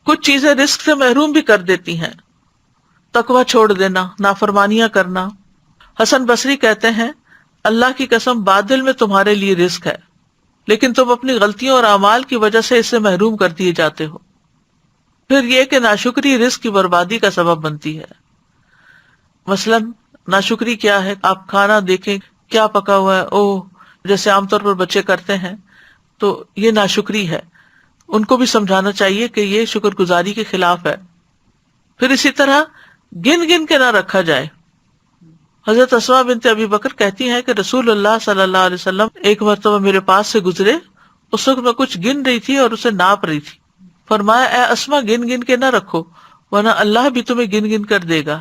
کچھ چیزیں رزق سے محروم بھی کر دیتی ہیں، تقویٰ چھوڑ دینا، نافرمانیاں کرنا۔ حسن بصری کہتے ہیں اللہ کی قسم باطل میں تمہارے لیے رزق ہے، لیکن تم اپنی غلطیوں اور اعمال کی وجہ سے اس سے محروم کر دیے جاتے ہو۔ پھر یہ کہ ناشکری رزق کی بربادی کا سبب بنتی ہے۔ مثلاً ناشکری کیا ہے؟ آپ کھانا دیکھیں کیا پکا ہوا ہے، اوہ، جیسے عام طور پر بچے کرتے ہیں، تو یہ ناشکری ہے۔ ان کو بھی سمجھانا چاہیے کہ یہ شکر گزاری کے خلاف ہے۔ پھر اسی طرح گن گن کے نہ رکھا جائے۔ حضرت اسماء بنت ابی بکر کہتی ہیں کہ رسول اللہ صلی اللہ علیہ وسلم ایک مرتبہ میرے پاس سے گزرے، اس وقت میں کچھ گن رہی تھی اور اسے ناپ رہی تھی۔ فرمایا اے اسماء گن گن کے نہ رکھو ورنہ اللہ بھی تمہیں گن گن کر دے گا۔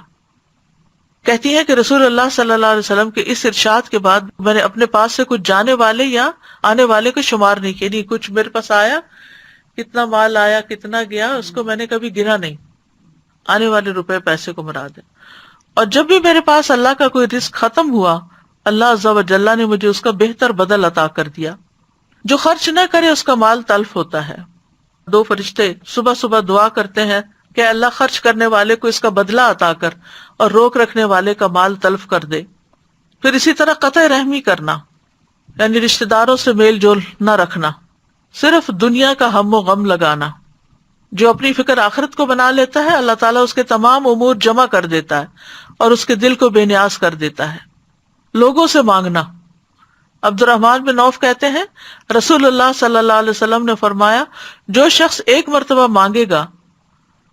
کہتی ہیں کہ رسول اللہ صلی اللہ علیہ وسلم کے اس ارشاد کے بعد میں نے اپنے پاس سے کچھ جانے والے یا آنے والے کو شمار نہیں کیا، نہیں کچھ میرے پاس آیا، کتنا مال آیا کتنا گیا اس کو میں نے کبھی گنا نہیں، آنے والے روپے پیسے کو مراد ہے۔ اور جب بھی میرے پاس اللہ کا کوئی رزق ختم ہوا، اللہ عز و جل نے مجھے اس کا بہتر بدل عطا کر دیا۔ جو خرچ نہ کرے اس کا مال تلف ہوتا ہے۔ دو فرشتے صبح صبح دعا کرتے ہیں کہ اللہ خرچ کرنے والے کو اس کا بدلہ عطا کر اور روک رکھنے والے کا مال تلف کر دے۔ پھر اسی طرح قطع رحمی کرنا، یعنی رشتہ داروں سے میل جول نہ رکھنا، صرف دنیا کا ہم و غم لگانا۔ جو اپنی فکر آخرت کو بنا لیتا ہے اللہ تعالیٰ اس کے تمام امور جمع کر دیتا ہے اور اس کے دل کو بے نیاز کر دیتا ہے۔ لوگوں سے مانگنا، عبد الرحمن بن عوف کہتے ہیں رسول اللہ صلی اللہ علیہ وسلم نے فرمایا جو شخص ایک مرتبہ مانگے گا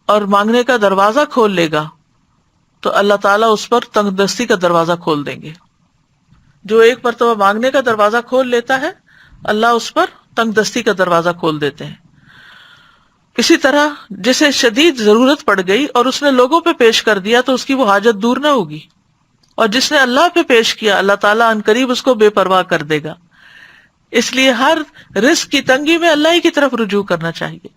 اور مانگنے کا دروازہ کھول لے گا تو اللہ تعالیٰ اس پر تنگ دستی کا دروازہ کھول دیں گے۔ جو ایک مرتبہ مانگنے کا دروازہ کھول لیتا ہے اللہ اس پر تنگ دستی کا دروازہ کھول دیتے ہیں۔ اسی طرح جسے شدید ضرورت پڑ گئی اور اس نے لوگوں پہ پیش کر دیا تو اس کی وہ حاجت دور نہ ہوگی، اور جس نے اللہ پہ پیش کیا اللہ تعالیٰ عنقریب اس کو بے پرواہ کر دے گا۔ اس لیے ہر رزق کی تنگی میں اللہ ہی کی طرف رجوع کرنا چاہیے۔